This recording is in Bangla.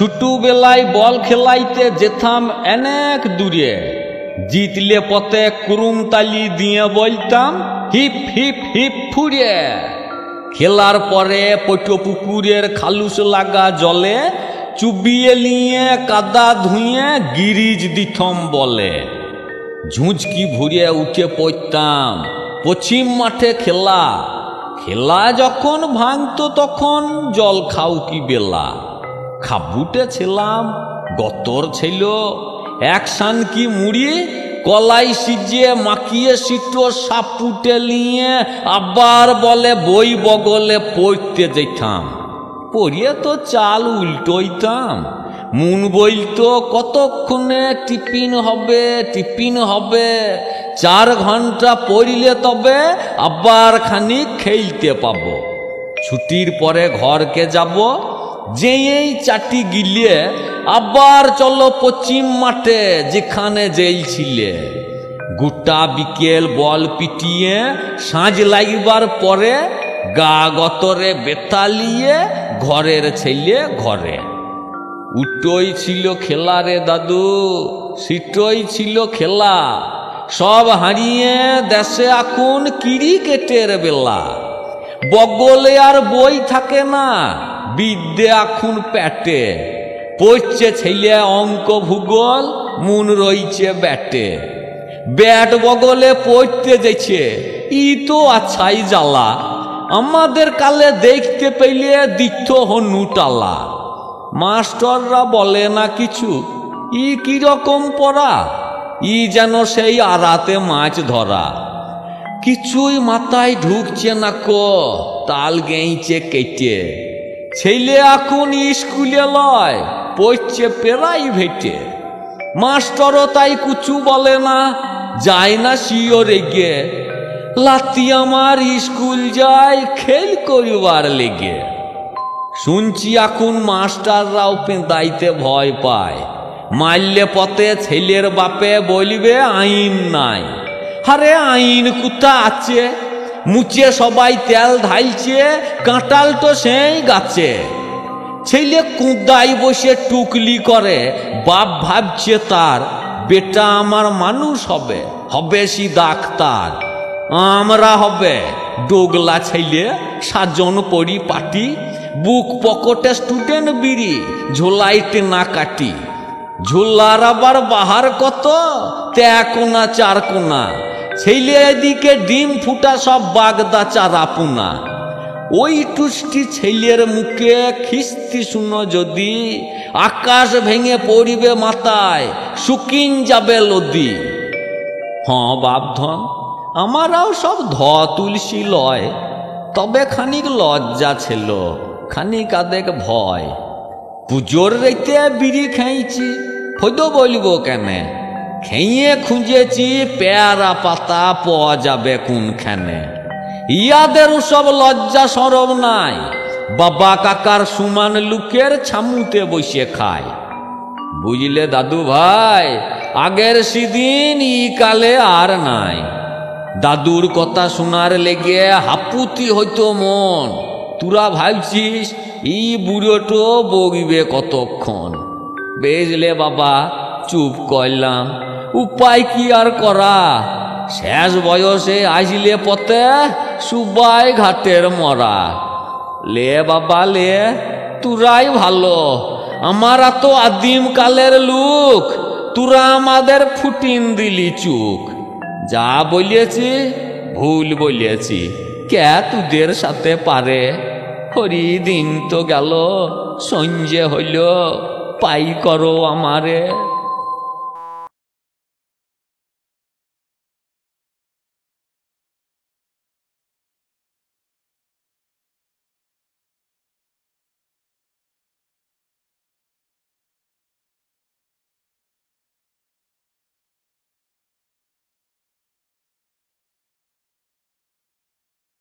ছোটবেলায় বল খেলাইতে যেতাম অনেক দূরে, জিতলে পথে কুরুমতালি দিয়ে বলতাম হিপ হিপ হিপ ফুরে। খেলার পরে পটপুকুরের খালুস লাগা জলে চুবিয়ে নিয়ে কাদা ধুয়ে গিরিজ দিথম বলে। ঝুঁঝকি ভুড়িয়ে উঠে পড়তাম পশ্চিম মাঠে খেলা। খেলা যখন ভাঙতো তখন জল খাও কি বেলা। খাবুটে ছিলাম, গতর ছিল, এক সানকি মুড়ি কলাই সিজিয়ে মাখিয়ে সিটো সাপুটে নিয়ে আবার বলে বই বগলে পড়তে যেতাম। পড়িয়ে তো চাল উল্টোইতাম। মন বলতো কতক্ষণে টিফিন হবে টিফিন হবে, 4 ঘন্টা পড়িলে তবে আবার খানিক খেলতে পাবো। ছুটির পরে ঘরকে যাব, যেই চাটি গিলে আবার চলো পশ্চিম মাঠে যেখানে জেলছিলে। গোটা বিকেল বল পিটিয়ে সাঁঝ লাগবার পরে গা গতরে বেতালিয়ে ঘরের ছেলে ঘরে। উটোই ছিল খেলা রে দাদু, সিটোই ছিল খেলা। সব হারিয়ে দেশে এখন ক্রিকেটের বেলা। বগলে আর বই থাকে না, বিদ্যে এখন পেটে। পড়ছে ছেলে অঙ্ক ভূগোল, মন রইছে ব্যাটে। ব্যাট বগলে পড়তে যেছে, ই তো আছাই জ্বালা। আমাদের কালে দেখতে পেলে দিত হনুটালা। মাস্টাররা বলে না কিছু, ই কিরকম পড়া, ই যেন সেই আড়াতে মাছ ধরা। কিছুই মাথায় ঢুকছে না কো, তাল গেইছে কেটে। ছেলে এখন স্কুলে লয়, পড়ছে প্রাইভেটে। মাস্টারও তাই কুচু বলে না, যায় না সিও রেগে। লাতি আমার স্কুল যায় খেল করিবার লেগে। শুনছি এখন মাস্টাররাও পেঁদাইতে ভয় পায়। মারলে পথে ছেলের বাপে বলিবে আইন নাই। আরে আইন কোথা আছে, মুচে সবাই তেল ঢাইছে, কাঁটাল তো সেই গাছে। ছেলে কুদাই বসে টুকলি করে, বাপ ভাবছে তার বেটা আমার মানুষ হবে, হবে সি ডাক্তার। আমরা হবে ডোগলা ছেলে, সাজন পরি পাটি, বুক পকেটে স্টুডেন্ট বিড়ি, ঝোলাইতে না কাটি। ঝোলার আবার বাহার কত, 3 কোনা 4 কোনা। ছেলে এদিকে ডিম ফুটা সব বাগদা চারা পুনা। ওই টুষ্টি ছেলের মুখে খিস্তি শুনো যদি, আকাশ ভেঙে পড়িবে মাথায়, শুকিন যাবে লদি। হ্যাঁ বাপধন, আমারাও সব তুলসী লয়, তবে খানিক লজ্জা ছিল, খানিক আদেক ভয়। পুজোর রাইতে বিড়ি খাইছি, ফদ বলব কেনে। খেয়ে খুঁজেছি পেয়ারা পাতা পাওয়া যাবে কোনখানে। ইয়াদেরও সব লজ্জা সরব নাই, বাবা কাকার সমান লুকের ছামুতে বসে খায়। বুঝলে দাদু ভাই, আগের সেদিন ই কালে আর নাই। দাদুর কথা শোনার লেগে হাপুতি হইতো মন। তোরা ভাবছিস ই বুড়োটো বগিবে কতক্ষণ। বেজলে বাবা, চুপ করলাম, উপায় কি আর করা। শেষ বয়সে আসলে পথে সুবাই ঘাটের মরা। লে বাবা লে, তোরাই ভালো, আমারা তো আদিম কালের লোক, তোরা আমাদের ফুটিন দিলি চুক। যা বলিয়েছি ভুল বলিয়েছি, কে তোদের সাথে পারে। হরি দিন তো গেল, সঞ্জে হইল, পাই করো আমারে।